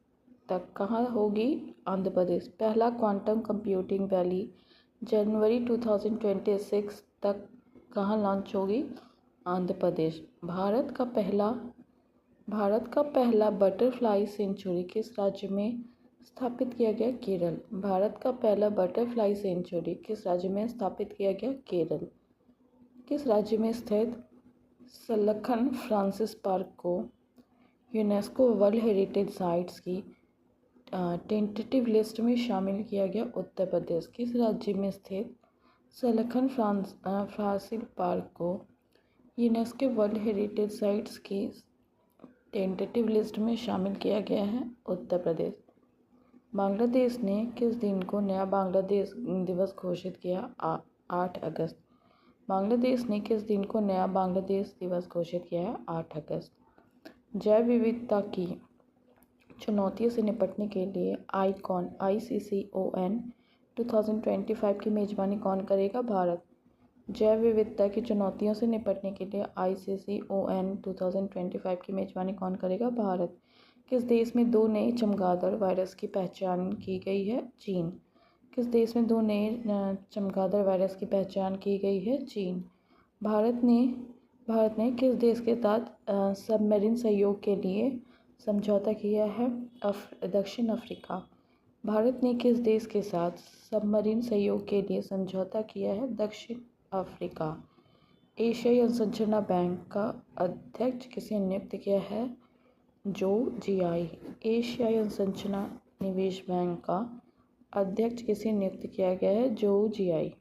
A: तक कहाँ होगी? आंध्र प्रदेश। पहला क्वांटम कंप्यूटिंग वैली जनवरी 2026 तक कहाँ लॉन्च होगी? आंध्र प्रदेश। भारत का पहला बटरफ्लाई सेंचुरी किस राज्य में स्थापित किया गया? केरल। भारत का पहला बटरफ्लाई सेंचुरी किस राज्य में स्थापित किया गया? केरल। किस राज्य में स्थित सलखन फ्रांसिस पार्क को यूनेस्को वर्ल्ड हेरिटेज साइट्स की टेंटेटिव लिस्ट में शामिल किया गया? उत्तर प्रदेश। किस राज्य में स्थित सलखन फ्रांसिस पार्क को यूनेस्को वर्ल्ड हेरिटेज साइट्स की टेंटेटिव लिस्ट में शामिल किया गया है? उत्तर प्रदेश। बांग्लादेश ने किस दिन को नया बांग्लादेश दिवस घोषित किया? 8 अगस्त। बांग्लादेश ने किस दिन को नया बांग्लादेश दिवस घोषित किया है? 8 अगस्त। जैव विविधता की चुनौतियों से निपटने के लिए ICCON 2025 की मेजबानी कौन करेगा? भारत। जैव विविधता की चुनौतियों से निपटने के लिए ICCON 2025 की मेजबानी कौन करेगा? भारत। किस देश में 2 नए चमगादड़ वायरस की पहचान की गई है? चीन। किस देश में 2 नए चमगादड़ वायरस की पहचान की गई है? चीन। भारत ने किस देश के साथ सबमरीन सहयोग के लिए समझौता किया है? दक्षिण अफ्रीका। भारत ने किस देश के साथ सबमरीन सहयोग के लिए समझौता किया है? दक्षिण अफ्रीका। एशियाई अनुसंधान बैंक का अध्यक्ष किसे नियुक्त किया है? जो जियाई। एशियाई अनुसंधान निवेश बैंक का अध्यक्ष किसे नियुक्त किया गया है? जो जियाई।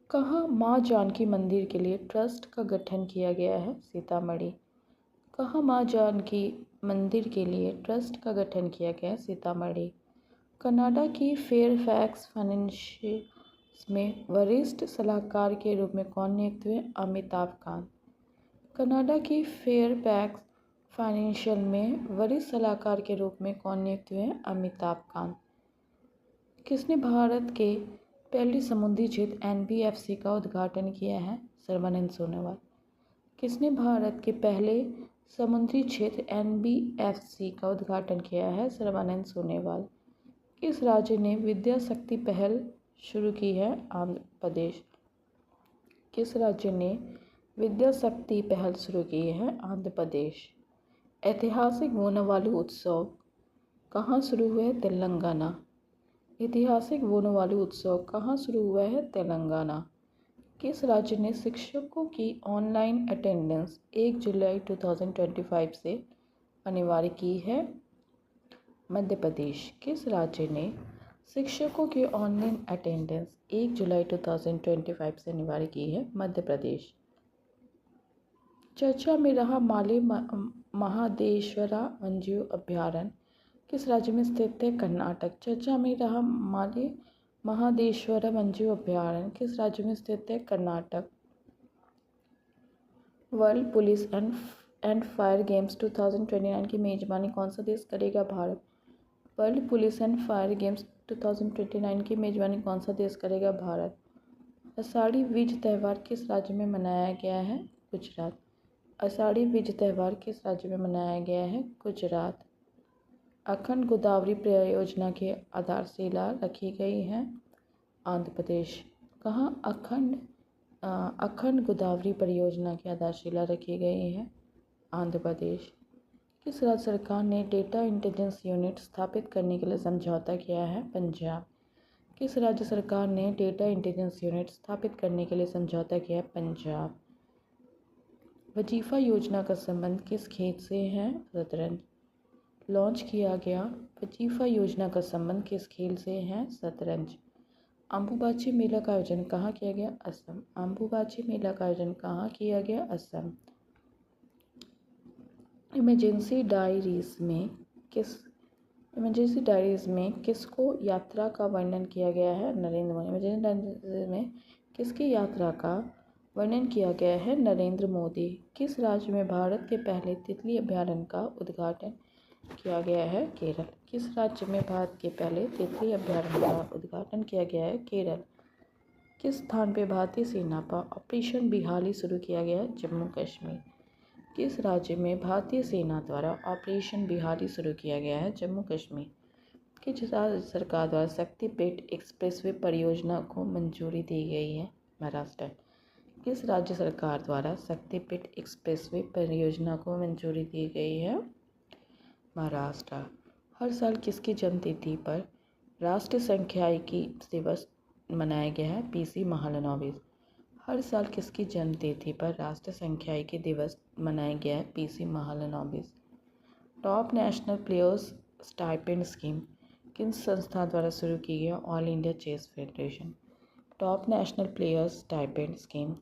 A: कहाँ माँ जानकी मंदिर के लिए ट्रस्ट का गठन किया गया है? सीतामढ़ी। कहाँ माँ जानकी मंदिर के लिए ट्रस्ट का गठन किया गया है? सीतामढ़ी। कनाडा की फेयरफैक्स फाइनेंशियल में वरिष्ठ सलाहकार के रूप में कौन नियुक्त हुए? अमिताभ कांत। कनाडा की फेयरफैक्स फाइनेंशियल में वरिष्ठ सलाहकार के रूप में कौन नियुक्त हुए? अमिताभ कांत। किसने भारत के पहले समुद्री क्षेत्र NBFC का उद्घाटन किया है? सर्बानंद सोनोवाल। किसने भारत के पहले समुद्री क्षेत्र NBFC का उद्घाटन किया है? सर्बानंद सोनोवाल। किस राज्य ने विद्या शक्ति पहल शुरू की है? आंध्र प्रदेश। किस राज्य ने विद्या शक्ति पहल शुरू की है? आंध्र प्रदेश। ऐतिहासिक वोनावालू उत्सव कहाँ शुरू हुए? तेलंगाना। ऐतिहासिक वोनावालू उत्सव कहाँ शुरू हुआ है? तेलंगाना। किस राज्य ने शिक्षकों की ऑनलाइन अटेंडेंस 1 जुलाई 2025 से अनिवार्य की है? मध्य प्रदेश। किस राज्य ने शिक्षकों की ऑनलाइन अटेंडेंस 1 जुलाई 2025 से अनिवार्य की है? मध्य प्रदेश। चर्चा में रहा माले महादेश्वरा वन्यजीव अभयारण्य किस राज्य में स्थित है? कर्नाटक। चर्चा में रहा माले महादेश्वरा वन्यजीव अभयारण्य किस राज्य में स्थित है? Karnataka. World police and fire games 2029 की मेजबानी कौन सा देश करेगा? Bharat. World police and fire games 2029 की मेजबानी कौन सा देश करेगा? भारत। आषाढ़ी बीज त्यौहार किस राज्य में मनाया गया है? गुजरात। आषाढ़ी बीज त्यौहार किस राज्य में मनाया गया है? गुजरात। अखंड गोदावरी परियोजना की आधारशिला रखी गई है? आंध्र प्रदेश। कहाँ अखंड गोदावरी परियोजना की आधारशिला रखी गई है? आंध्र प्रदेश। किस राज्य सरकार ने डेटा इंटेलिजेंस यूनिट स्थापित करने के लिए समझौता किया है? पंजाब। किस राज्य सरकार ने डेटा इंटेलिजेंस यूनिट स्थापित करने के लिए समझौता किया है? पंजाब। वजीफा योजना का संबंध किस खेल से है? शतरंज। लॉन्च किया गया वजीफा योजना का संबंध किस खेल से है? शतरंज। अम्बुबाची मेला का आयोजन कहाँ किया गया? असम। अम्बुबाची मेला का आयोजन कहाँ किया गया? असम। इमरजेंसी डायरीज में किसको यात्रा का वर्णन किया गया है? नरेंद्र मोदी। इमरजेंसी डायरीज में किसकी यात्रा का वर्णन किया गया है? नरेंद्र मोदी। किस राज्य में भारत के पहले तितली अभयारण्य का उद्घाटन किया गया है? केरल। किस राज्य में भारत के पहले तितली अभयारण्य का उद्घाटन किया गया है? केरल। किस स्थान पर भारतीय सेना पर ऑपरेशन बिहाली शुरू किया गया है? जम्मू कश्मीर। किस राज्य में भारतीय सेना द्वारा ऑपरेशन बिहाली शुरू किया गया है? जम्मू कश्मीर। किस राज्य सरकार द्वारा शक्तिपीठ एक्सप्रेसवे परियोजना को मंजूरी दी गई है? महाराष्ट्र। किस राज्य सरकार द्वारा शक्तिपीठ एक्सप्रेसवे परियोजना को मंजूरी दी गई है? महाराष्ट्र। हर साल किसकी जन्मतिथि पर राष्ट्रीय सांख्यिकी दिवस मनाया गया है? पीसी महालनोबिस। हर साल किसकी जन्मतिथि पर राष्ट्रीय सांख्यिकी दिवस मनाया गया है? PC Mahalanobis. Top national players stipend scheme किस संस्था द्वारा शुरू की गई? All India chess federation. Top national players stipend scheme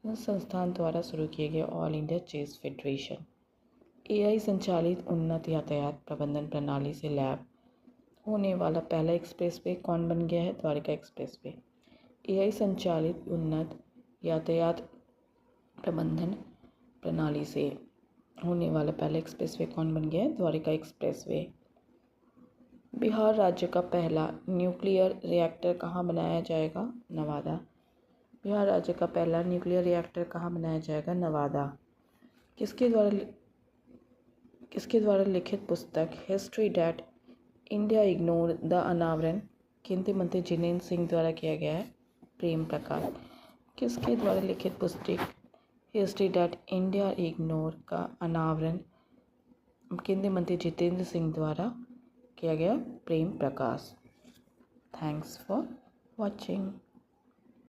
A: किस संस्थान द्वारा शुरू किए गए? All India chess federation. AI संचालित उन्नत यातायात प्रबंधन प्रणाली से लैब होने वाला पहला एक्सप्रेसवे कौन बन गया है? द्वारका एक्सप्रेसवे। एआई संचालित उन्नत यातायात प्रबंधन प्रणाली से होने वाला पहला एक्सप्रेसवे कौन बन गया है? द्वारका एक्सप्रेसवे। बिहार राज्य का पहला न्यूक्लियर रिएक्टर कहाँ बनाया जाएगा? नवादा। बिहार राज्य का पहला न्यूक्लियर रिएक्टर कहाँ बनाया जाएगा? नवादा। किसके द्वारा लिखित पुस्तक history that India ignore the अनावरण केंद्रीय मंत्री जितेंद्र सिंह द्वारा किया गया है? प्रेम प्रकाश। किसके द्वारा लिखित पुस्तक हिस्ट्री डैट इंडिया इग्नोर का अनावरण केंद्रीय मंत्री जितेंद्र सिंह द्वारा किया गया? Prem Prakash. Thanks for watching.